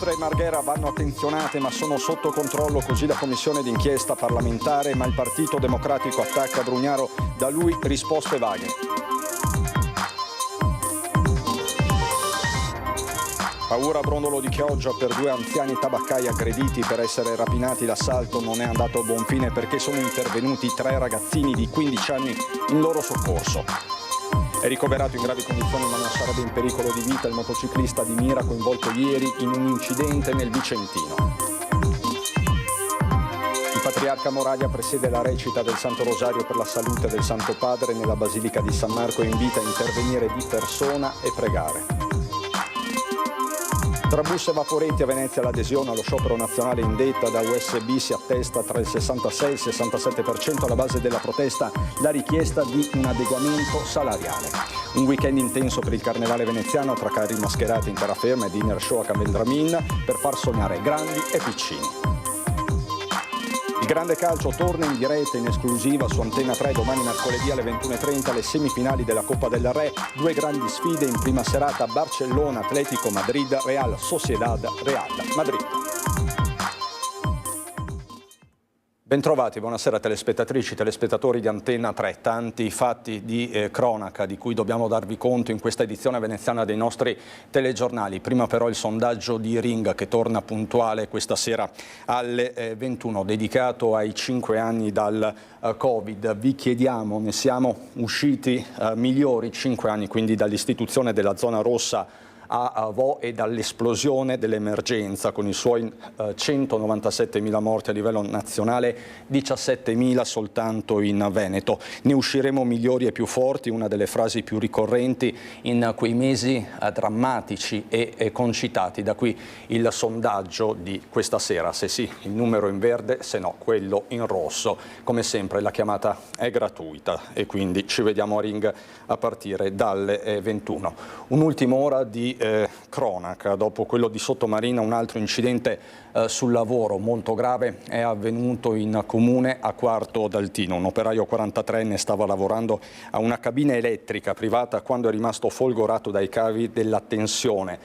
Mestre e Marghera vanno attenzionate ma sono sotto controllo, così la commissione d'inchiesta parlamentare, ma il Partito Democratico attacca Brugnaro, da lui risposte vaghe. Paura a Brondolo di Chioggia per 2 anziani tabaccai aggrediti per essere rapinati. L'assalto non è andato a buon fine perché sono intervenuti 3 ragazzini di 15 anni in loro soccorso. È ricoverato in gravi condizioni ma non sarebbe in pericolo di vita il motociclista di Mira coinvolto ieri in un incidente nel Vicentino. Il patriarca Moravia presiede la recita del Santo Rosario per la salute del Santo Padre nella Basilica di San Marco e invita a intervenire di persona e pregare. Tra bus e vaporetti a Venezia l'adesione allo sciopero nazionale indetta da USB si attesta tra il 66 e il 67%. Alla base della protesta la richiesta di un adeguamento salariale. Un weekend intenso per il carnevale veneziano tra carri mascherati in terraferma e dinner show a Cavendramin per far sognare grandi e piccini. Il grande calcio torna in diretta in esclusiva su Antenna 3 domani mercoledì alle 21:30 le semifinali della Coppa del Re, 2 grandi sfide in prima serata: Barcellona, Atletico Madrid, Real Sociedad, Real Madrid. Bentrovati, buonasera telespettatrici, telespettatori di Antenna 3. Tanti fatti di cronaca di cui dobbiamo darvi conto in questa edizione veneziana dei nostri telegiornali. Prima però il sondaggio di Ring che torna puntuale questa sera alle 21, dedicato ai 5 anni dal Covid. Vi chiediamo, ne siamo usciti migliori 5 anni quindi dall'istituzione della zona rossa a Vo e dall'esplosione dell'emergenza con i suoi 197.000 morti a livello nazionale, 17.000 soltanto in Veneto. Ne usciremo migliori e più forti, una delle frasi più ricorrenti in quei mesi drammatici e concitati. Da qui il sondaggio di questa sera: se sì il numero in verde, se no quello in rosso. Come sempre la chiamata è gratuita e quindi ci vediamo a Ring a partire dalle 21. Un'ultima ora di cronaca. Dopo quello di Sottomarina, un altro incidente sul lavoro molto grave è avvenuto in comune a Quarto d'Altino. Un operaio 43enne stava lavorando a una cabina elettrica privata quando è rimasto folgorato dai cavi della tensione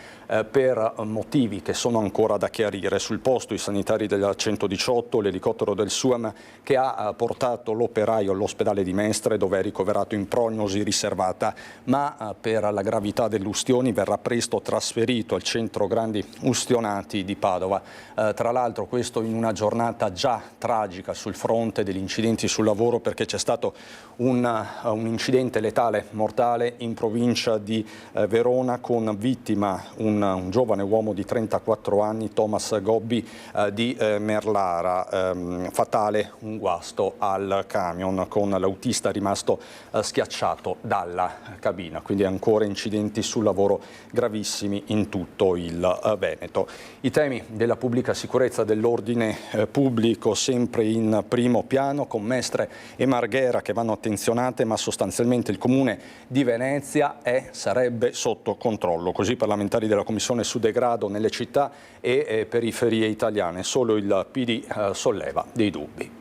per motivi che sono ancora da chiarire. Sul posto i sanitari della 118, l'elicottero del SUAM che ha portato l'operaio all'ospedale di Mestre dove è ricoverato in prognosi riservata, ma per la gravità delle ustioni verrà presto trasferito al centro grandi ustionati di Padova. Tra l'altro questo in una giornata già tragica sul fronte degli incidenti sul lavoro, perché c'è stato un incidente letale mortale in provincia di Verona con vittima un giovane uomo di 34 anni, Thomas Gobbi di Merlara. Fatale un guasto al camion con l'autista rimasto schiacciato dalla cabina. Quindi ancora incidenti sul lavoro gravissimi in tutto il Veneto. I temi della pubblica sicurezza, dell'ordine pubblico sempre in primo piano, con Mestre e Marghera che vanno attenzionate, ma sostanzialmente il comune di Venezia sarebbe sotto controllo. Così i parlamentari della Commissione su degrado nelle città e periferie italiane. Solo il PD solleva dei dubbi.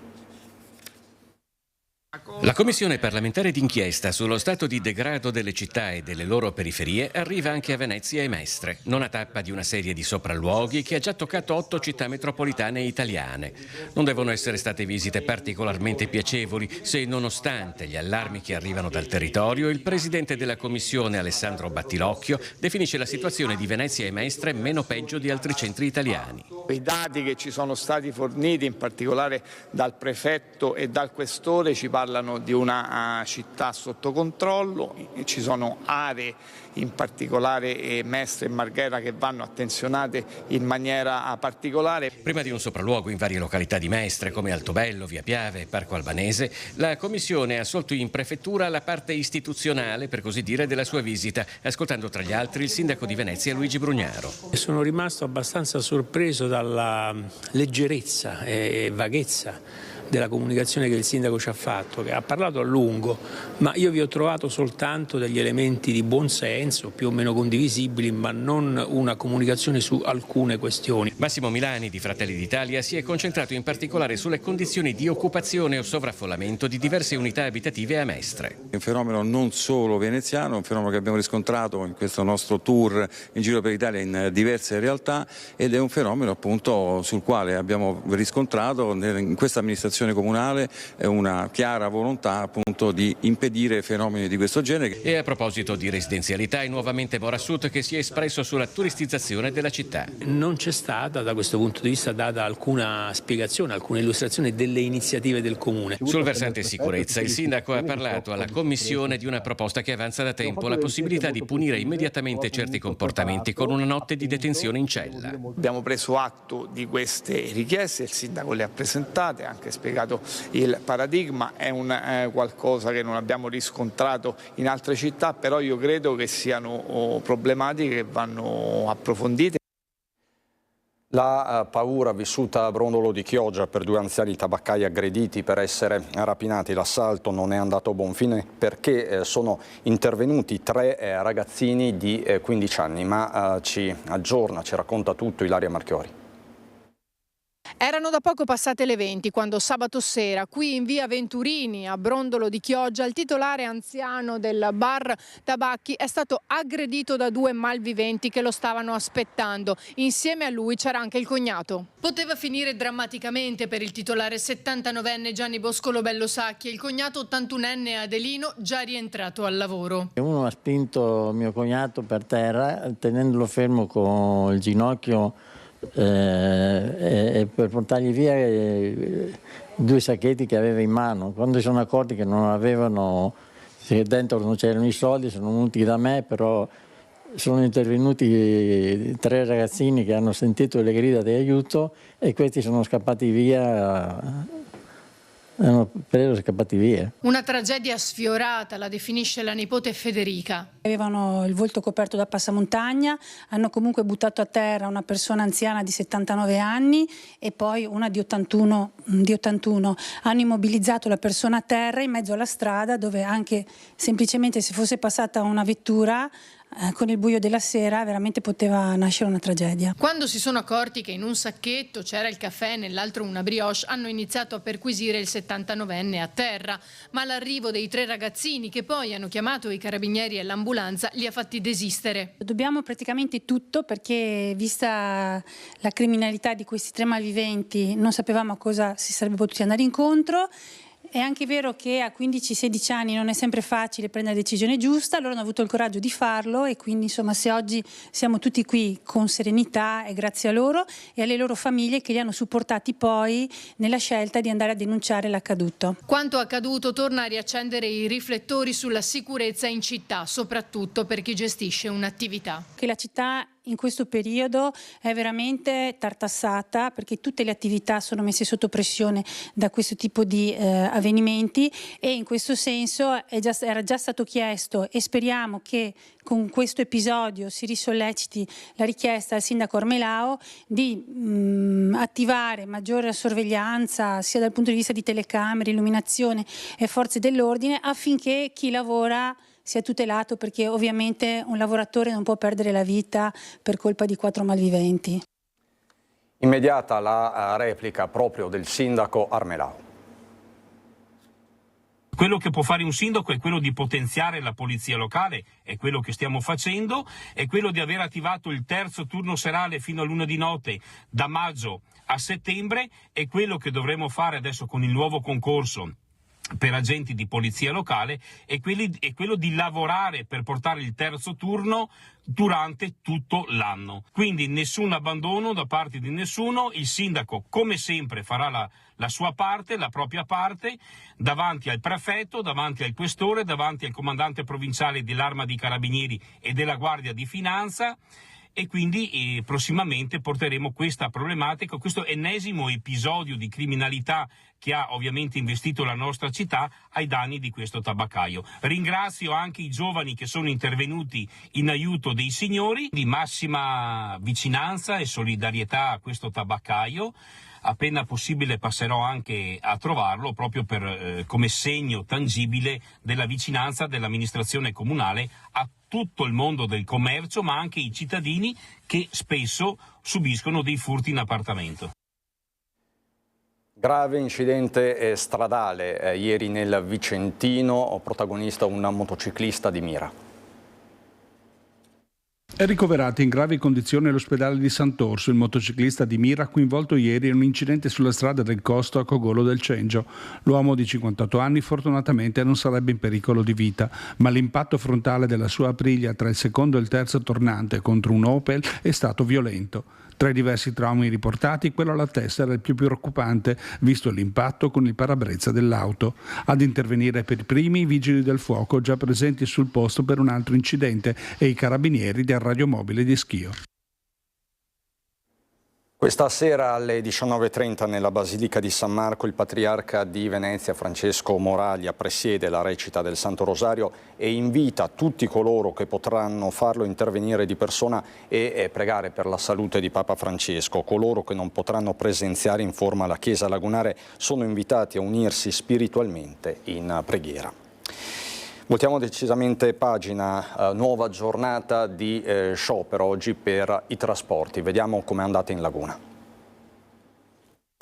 La Commissione parlamentare d'inchiesta sullo stato di degrado delle città e delle loro periferie arriva anche a Venezia e Mestre, nona tappa di una serie di sopralluoghi che ha già toccato 8 città metropolitane italiane. Non devono essere state visite particolarmente piacevoli se, nonostante gli allarmi che arrivano dal territorio, il presidente della Commissione, Alessandro Battilocchio, definisce la situazione di Venezia e Mestre meno peggio di altri centri italiani. I dati che ci sono stati forniti, in particolare dal prefetto e dal questore, ci parlano di una città sotto controllo. Ci sono aree, in particolare Mestre e Marghera, che vanno attenzionate in maniera particolare. Prima di un sopralluogo in varie località di Mestre come Altobello, Via Piave e Parco Albanese, la Commissione ha assolto in prefettura la parte istituzionale, per così dire, della sua visita, ascoltando tra gli altri il sindaco di Venezia Luigi Brugnaro. Sono rimasto abbastanza sorpreso dalla leggerezza e vaghezza della comunicazione che il sindaco ci ha fatto, che ha parlato a lungo, ma io vi ho trovato soltanto degli elementi di buonsenso, più o meno condivisibili, ma non una comunicazione su alcune questioni. Massimo Milani di Fratelli d'Italia si è concentrato in particolare sulle condizioni di occupazione o sovraffollamento di diverse unità abitative a Mestre. È un fenomeno non solo veneziano, è un fenomeno che abbiamo riscontrato in questo nostro tour in giro per l'Italia in diverse realtà, ed è un fenomeno appunto sul quale abbiamo riscontrato in questa amministrazione comunale una chiara volontà appunto di impedire fenomeni di questo genere. E a proposito di residenzialità, è nuovamente Morassut che si è espresso sulla turisticizzazione della città. Non c'è stata da questo punto di vista data alcuna spiegazione, alcuna illustrazione delle iniziative del comune. Sul versante sicurezza, il sindaco ha parlato alla commissione di una proposta che avanza da tempo, la possibilità di punire immediatamente certi comportamenti con una notte di detenzione in cella. Abbiamo preso atto di queste richieste, il sindaco le ha presentate, ha anche spiegato il paradigma, è qualcosa che non abbiamo riscontrato in altre città, però io credo che siano problematiche che vanno approfondite. La paura vissuta a Brondolo di Chioggia per 2 anziani tabaccai aggrediti per essere rapinati. L'assalto non è andato a buon fine perché sono intervenuti 3 ragazzini di 15 anni, ma ci aggiorna, ci racconta tutto Ilaria Marchiori. Erano da poco passate le 20 quando sabato sera, qui in via Venturini a Brondolo di Chioggia, il titolare anziano del bar tabacchi è stato aggredito da 2 malviventi che lo stavano aspettando. Insieme a lui c'era anche il cognato. Poteva finire drammaticamente per il titolare 79enne Gianni Boscolo Bello Sacchi e il cognato 81enne Adelino, già rientrato al lavoro. Uno ha spinto mio cognato per terra tenendolo fermo con il ginocchio e per portargli via 2 sacchetti che aveva in mano. Quando si sono accorti che non avevano, che dentro non c'erano i soldi, sono venuti da me, però sono intervenuti 3 ragazzini che hanno sentito le grida di aiuto e questi sono scappati via. Hanno preso e scappati via. Una tragedia sfiorata, la definisce la nipote Federica. Avevano il volto coperto da passamontagna, hanno comunque buttato a terra una persona anziana di 79 anni e poi una di 81. Hanno immobilizzato la persona a terra in mezzo alla strada, dove anche semplicemente se fosse passata una vettura con il buio della sera veramente poteva nascere una tragedia. Quando si sono accorti che in un sacchetto c'era il caffè e nell'altro una brioche, hanno iniziato a perquisire il 79enne a terra, ma l'arrivo dei 3 ragazzini che poi hanno chiamato i carabinieri e l'ambulanza li ha fatti desistere. Dobbiamo praticamente tutto perché, vista la criminalità di questi 3 malviventi, non sapevamo a cosa si sarebbe potuti andare incontro. È anche vero che a 15-16 anni non è sempre facile prendere la decisione giusta, loro hanno avuto il coraggio di farlo e quindi insomma se oggi siamo tutti qui con serenità è grazie a loro e alle loro famiglie che li hanno supportati poi nella scelta di andare a denunciare l'accaduto. Quanto accaduto torna a riaccendere i riflettori sulla sicurezza in città, soprattutto per chi gestisce un'attività. Che la città in questo periodo è veramente tartassata perché tutte le attività sono messe sotto pressione da questo tipo di avvenimenti e in questo senso era già stato chiesto e speriamo che con questo episodio si risolleciti la richiesta al sindaco Armelao di attivare maggiore sorveglianza sia dal punto di vista di telecamere, illuminazione e forze dell'ordine affinché chi lavora sia tutelato, perché ovviamente un lavoratore non può perdere la vita per colpa di 4 malviventi. Immediata la replica proprio del sindaco Armelao. Quello che può fare un sindaco è quello di potenziare la polizia locale, è quello che stiamo facendo, è quello di aver attivato il 3° turno serale fino all'1 di notte da maggio a settembre, è quello che dovremo fare adesso con il nuovo concorso per agenti di polizia locale è quello di lavorare per portare il 3° turno durante tutto l'anno. Quindi nessun abbandono da parte di nessuno, il sindaco come sempre farà la sua parte, la propria parte, davanti al prefetto, davanti al questore, davanti al comandante provinciale dell'Arma dei Carabinieri e della Guardia di Finanza. E quindi prossimamente porteremo questa problematica, questo ennesimo episodio di criminalità che ha ovviamente investito la nostra città ai danni di questo tabaccaio. Ringrazio anche i giovani che sono intervenuti in aiuto dei signori, di massima vicinanza e solidarietà a questo tabaccaio. appena possibile passerò anche a trovarlo, proprio come segno tangibile della vicinanza dell'amministrazione comunale a tutto il mondo del commercio, ma anche i cittadini che spesso subiscono dei furti in appartamento. Grave incidente stradale ieri nel Vicentino, protagonista un motociclista di Mira. È ricoverato in gravi condizioni all'ospedale di Sant'Orso il motociclista di Mira coinvolto ieri in un incidente sulla strada del Costo a Cogolo del Cengio. L'uomo di 58 anni fortunatamente non sarebbe in pericolo di vita, ma l'impatto frontale della sua Aprilia tra il secondo e il terzo tornante contro un Opel è stato violento. Tra i diversi traumi riportati, quello alla testa era il più preoccupante, visto l'impatto con il parabrezza dell'auto. Ad intervenire per i primi i vigili del fuoco già presenti sul posto per un altro incidente e i carabinieri del radiomobile di Schio. Questa sera alle 19:30 nella Basilica di San Marco il patriarca di Venezia Francesco Moraglia presiede la recita del Santo Rosario e invita tutti coloro che potranno farlo a intervenire di persona e pregare per la salute di Papa Francesco. Coloro che non potranno presenziare, informa la Chiesa Lagunare, sono invitati a unirsi spiritualmente in preghiera. Voltiamo decisamente pagina, nuova giornata di sciopero oggi per i trasporti. Vediamo com'è andata in Laguna.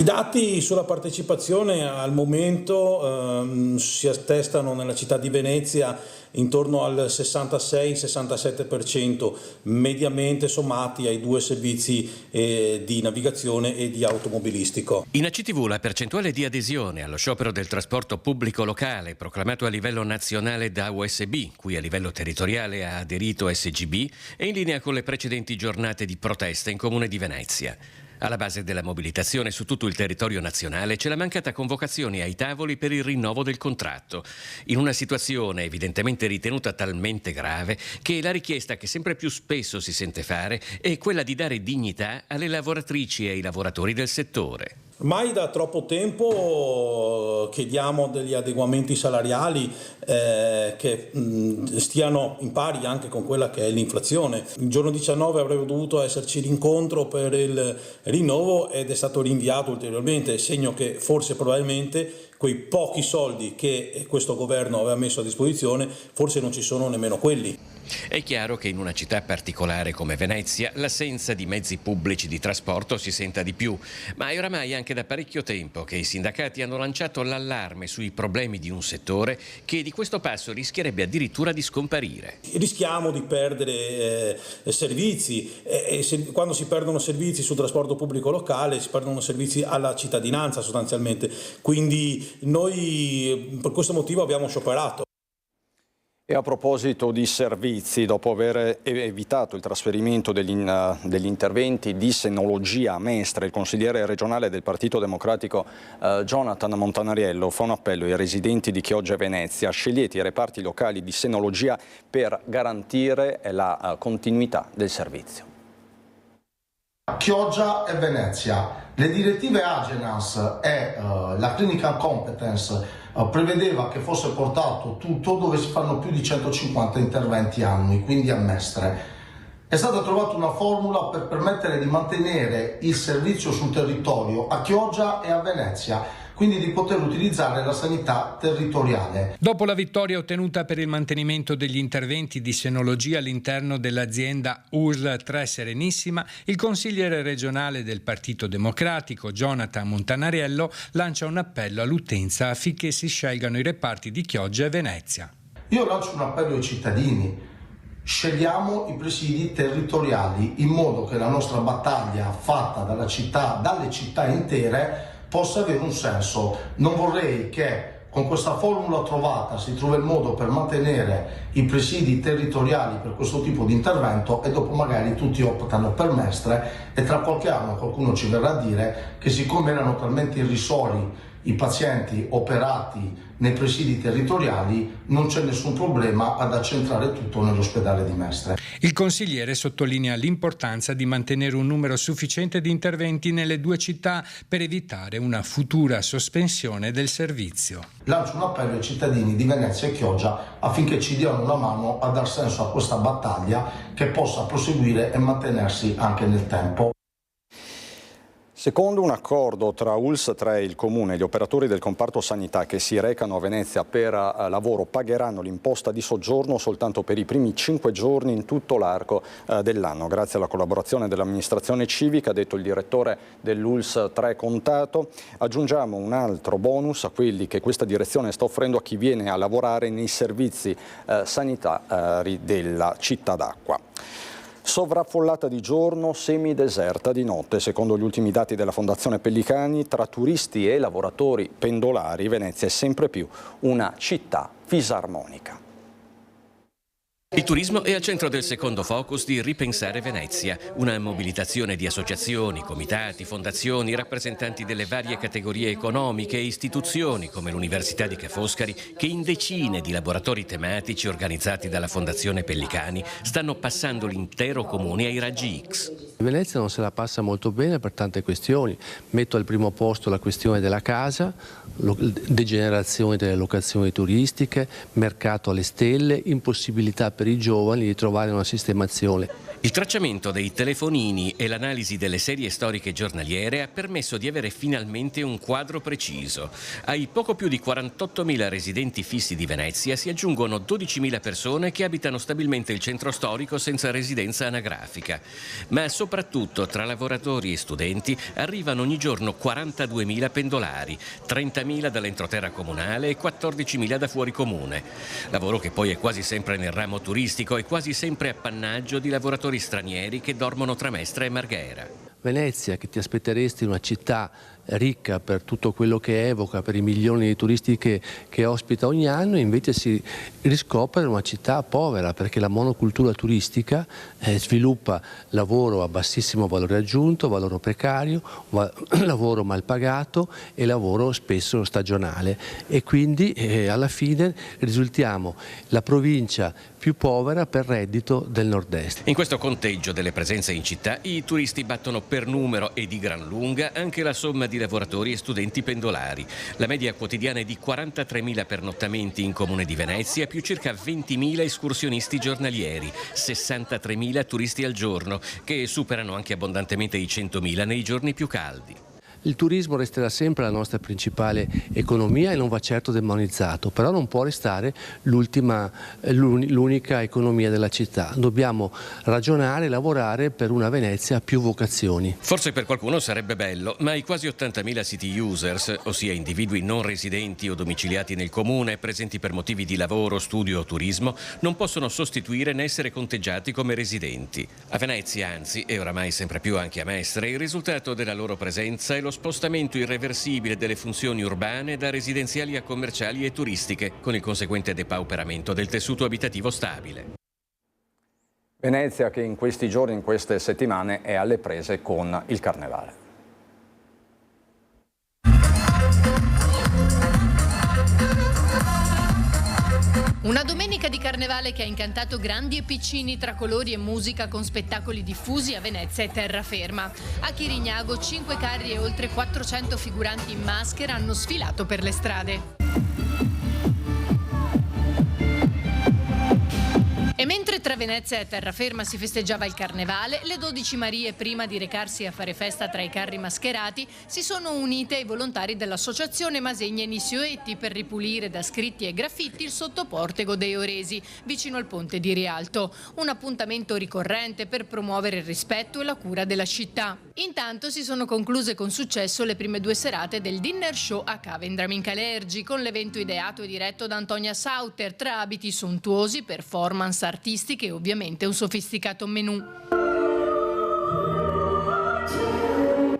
I dati sulla partecipazione al momento si attestano nella città di Venezia intorno al 66-67%, mediamente sommati ai due servizi di navigazione e di automobilistico. In ACTV la percentuale di adesione allo sciopero del trasporto pubblico locale proclamato a livello nazionale da USB, cui a livello territoriale ha aderito SGB, è in linea con le precedenti giornate di protesta in Comune di Venezia. Alla base della mobilitazione su tutto il territorio nazionale c'è la mancata convocazione ai tavoli per il rinnovo del contratto, in una situazione evidentemente ritenuta talmente grave che la richiesta che sempre più spesso si sente fare è quella di dare dignità alle lavoratrici e ai lavoratori del settore. Ormai da troppo tempo chiediamo degli adeguamenti salariali che stiano in pari anche con quella che è l'inflazione. Il giorno 19 avrebbe dovuto esserci l'incontro per il rinnovo ed è stato rinviato ulteriormente, segno che forse probabilmente quei pochi soldi che questo governo aveva messo a disposizione forse non ci sono nemmeno quelli. È chiaro che in una città particolare come Venezia l'assenza di mezzi pubblici di trasporto si senta di più, ma è oramai anche da parecchio tempo che i sindacati hanno lanciato l'allarme sui problemi di un settore che di questo passo rischierebbe addirittura di scomparire. Rischiamo di perdere servizi e quando si perdono servizi sul trasporto pubblico locale si perdono servizi alla cittadinanza sostanzialmente, quindi noi per questo motivo abbiamo scioperato. E a proposito di servizi, dopo aver evitato il trasferimento degli interventi di senologia a Mestre, il consigliere regionale del Partito Democratico Jonathan Montanariello fa un appello ai residenti di Chioggia e Venezia: scegliete i reparti locali di senologia per garantire la continuità del servizio. Chioggia e Venezia. Le direttive Agenas e la Clinical Competence prevedeva che fosse portato tutto dove si fanno più di 150 interventi annui, quindi a Mestre. È stata trovata una formula per permettere di mantenere il servizio sul territorio a Chioggia e a Venezia, quindi di poter utilizzare la sanità territoriale. Dopo la vittoria ottenuta per il mantenimento degli interventi di senologia all'interno dell'azienda USL 3 Serenissima, il consigliere regionale del Partito Democratico Jonathan Montanariello lancia un appello all'utenza affinché si scelgano i reparti di Chioggia e Venezia. Io lancio un appello ai cittadini: scegliamo i presidi territoriali in modo che la nostra battaglia fatta dalle città intere possa avere un senso. Non vorrei che con questa formula trovata si trovi il modo per mantenere i presidi territoriali per questo tipo di intervento e dopo magari tutti optano per Mestre e tra qualche anno qualcuno ci verrà a dire che siccome erano talmente irrisori i pazienti operati nei presidi territoriali non c'è nessun problema ad accentrare tutto nell'ospedale di Mestre. Il consigliere sottolinea l'importanza di mantenere un numero sufficiente di interventi nelle due città per evitare una futura sospensione del servizio. Lancio un appello ai cittadini di Venezia e Chioggia affinché ci diano una mano a dar senso a questa battaglia che possa proseguire e mantenersi anche nel tempo. Secondo un accordo tra ULSS 3 e il Comune, gli operatori del comparto sanità che si recano a Venezia per lavoro pagheranno l'imposta di soggiorno soltanto per i primi 5 giorni in tutto l'arco dell'anno. Grazie alla collaborazione dell'amministrazione civica, ha detto il direttore dell'ULSS 3 Contato. Aggiungiamo un altro bonus a quelli che questa direzione sta offrendo a chi viene a lavorare nei servizi sanitari della città d'acqua. Sovraffollata di giorno, semideserta di notte. Secondo gli ultimi dati della Fondazione Pellicani, tra turisti e lavoratori pendolari, Venezia è sempre più una città fisarmonica. Il turismo è al centro del secondo focus di Ripensare Venezia, una mobilitazione di associazioni, comitati, fondazioni, rappresentanti delle varie categorie economiche e istituzioni come l'Università di Ca' Foscari, che in decine di laboratori tematici organizzati dalla Fondazione Pellicani stanno passando l'intero comune ai raggi X. Venezia non se la passa molto bene per tante questioni. Metto al primo posto la questione della casa, degenerazione delle locazioni turistiche, mercato alle stelle, impossibilità per i giovani di trovare una sistemazione. Il tracciamento dei telefonini e l'analisi delle serie storiche giornaliere ha permesso di avere finalmente un quadro preciso. Ai poco più di 48.000 residenti fissi di Venezia si aggiungono 12.000 persone che abitano stabilmente il centro storico senza residenza anagrafica. Ma soprattutto tra lavoratori e studenti arrivano ogni giorno 42.000 pendolari, 30.000 dall'entroterra comunale e 14.000 da fuori comune. Lavoro che poi è quasi sempre nel ramo turistico e quasi sempre appannaggio di lavoratori stranieri che dormono tra Mestre e Marghera. Venezia, che ti aspetteresti una città ricca per tutto quello che evoca, per i milioni di turisti che ospita ogni anno, invece si riscopre una città povera, perché la monocultura turistica sviluppa lavoro a bassissimo valore aggiunto, lavoro precario, lavoro mal pagato e lavoro spesso stagionale, e quindi alla fine risultiamo la provincia più povera per reddito del nord-est. In questo conteggio delle presenze in città, i turisti battono per numero e di gran lunga anche la somma di lavoratori e studenti pendolari. La media quotidiana è di 43.000 pernottamenti in Comune di Venezia, più circa 20.000 escursionisti giornalieri, 63.000 turisti al giorno, che superano anche abbondantemente i 100.000 nei giorni più caldi. Il turismo resterà sempre la nostra principale economia e non va certo demonizzato, però non può restare l'unica economia della città. Dobbiamo ragionare e lavorare per una Venezia a più vocazioni. Forse per qualcuno sarebbe bello, ma i quasi 80.000 city users, ossia individui non residenti o domiciliati nel comune, presenti per motivi di lavoro, studio o turismo, non possono sostituire né essere conteggiati come residenti. A Venezia, anzi, e oramai sempre più anche a Mestre, il risultato della loro presenza è lo spostamento irreversibile delle funzioni urbane da residenziali a commerciali e turistiche, con il conseguente depauperamento del tessuto abitativo stabile. Venezia che in questi giorni, in queste settimane, è alle prese con il Carnevale. Una domenica di carnevale che ha incantato grandi e piccini tra colori e musica, con spettacoli diffusi a Venezia e terraferma. A Chirignago 5 carri e oltre 400 figuranti in maschera hanno sfilato per le strade. E mentre tra Venezia e terraferma si festeggiava il Carnevale, le 12 Marie, prima di recarsi a fare festa tra i carri mascherati, si sono unite ai volontari dell'associazione Masegna e Nissioetti per ripulire da scritti e graffiti il sottoportego dei Oresi, vicino al ponte di Rialto. Un appuntamento ricorrente per promuovere il rispetto e la cura della città. Intanto si sono concluse con successo le prime 2 serate del dinner show a Cavendram in Calergi, con l'evento ideato e diretto da Antonia Sauter, tra abiti sontuosi, performance artistiche e ovviamente un sofisticato menù.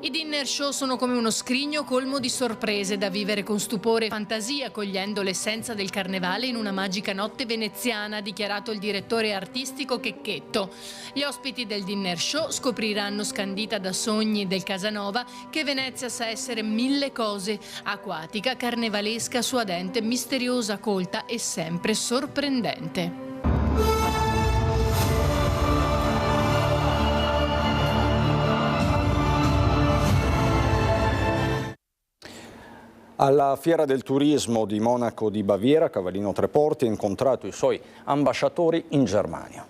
I dinner show sono come uno scrigno colmo di sorprese da vivere con stupore e fantasia, cogliendo l'essenza del carnevale in una magica notte veneziana, ha dichiarato il direttore artistico Checchetto. Gli ospiti del dinner show scopriranno, scandita da sogni del Casanova, che Venezia sa essere 1000 cose: acquatica, carnevalesca, suadente, misteriosa, colta e sempre sorprendente. Alla Fiera del Turismo di Monaco di Baviera, Cavallino Treporti ha incontrato i suoi ambasciatori in Germania.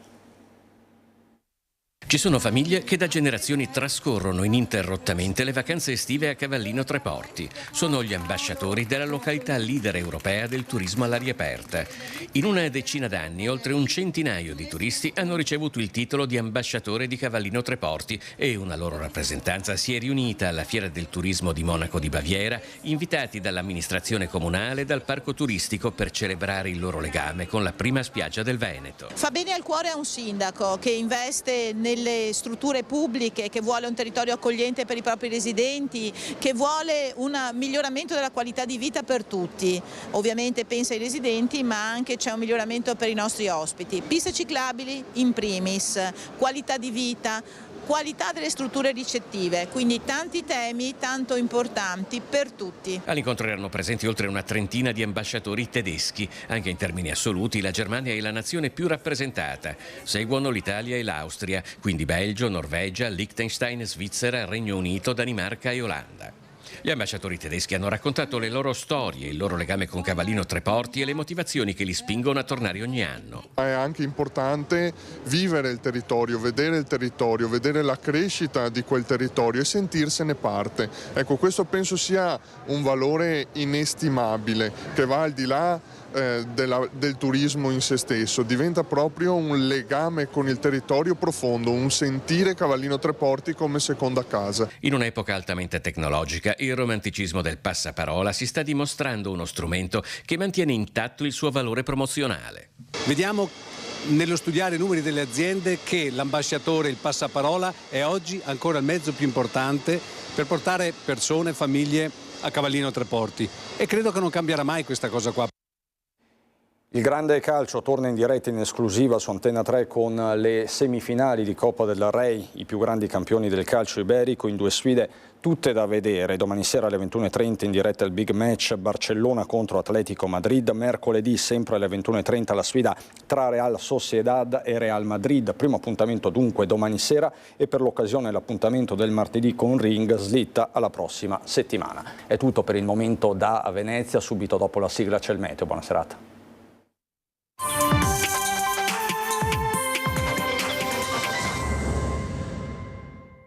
Ci sono famiglie che da generazioni trascorrono ininterrottamente le vacanze estive a Cavallino Treporti. Sono gli ambasciatori della località leader europea del turismo all'aria aperta. In una decina d'anni, oltre un centinaio di turisti hanno ricevuto il titolo di ambasciatore di Cavallino Treporti e una loro rappresentanza si è riunita alla Fiera del Turismo di Monaco di Baviera, invitati dall'amministrazione comunale e dal parco turistico per celebrare il loro legame con la prima spiaggia del Veneto. Fa bene al cuore a un sindaco che investe nelle strutture pubbliche, che vuole un territorio accogliente per i propri residenti, che vuole un miglioramento della qualità di vita per tutti. Ovviamente pensa ai residenti, ma anche c'è un miglioramento per i nostri ospiti. Piste ciclabili in primis, qualità di vita, qualità delle strutture ricettive, quindi tanti temi tanto importanti per tutti. All'incontro erano presenti oltre una trentina di ambasciatori tedeschi. Anche in termini assoluti la Germania è la nazione più rappresentata. Seguono l'Italia e l'Austria, quindi Belgio, Norvegia, Liechtenstein, Svizzera, Regno Unito, Danimarca e Olanda. Gli ambasciatori tedeschi hanno raccontato le loro storie, il loro legame con Cavallino Treporti e le motivazioni che li spingono a tornare ogni anno. È anche importante vivere il territorio, vedere la crescita di quel territorio e sentirsene parte. Ecco, questo penso sia un valore inestimabile che va al di là del turismo in se stesso, diventa proprio un legame con il territorio profondo, un sentire Cavallino Treporti come seconda casa. In un'epoca altamente tecnologica, il romanticismo del passaparola si sta dimostrando uno strumento che mantiene intatto il suo valore promozionale. Vediamo nello studiare i numeri delle aziende che l'ambasciatore, il passaparola, è oggi ancora il mezzo più importante per portare persone, famiglie a Cavallino Treporti, e credo che non cambierà mai questa cosa qua. Il grande calcio torna in diretta in esclusiva su Antena 3 con le semifinali di Coppa del Rey, i più grandi campioni del calcio iberico in due sfide tutte da vedere. Domani sera alle 21:30 in diretta il big match Barcellona contro Atletico Madrid, mercoledì sempre alle 21:30 la sfida tra Real Sociedad e Real Madrid. Primo appuntamento dunque domani sera e per l'occasione l'appuntamento del martedì con Ring slitta alla prossima settimana. È tutto per il momento da Venezia, subito dopo la sigla c'è il meteo. Buona serata.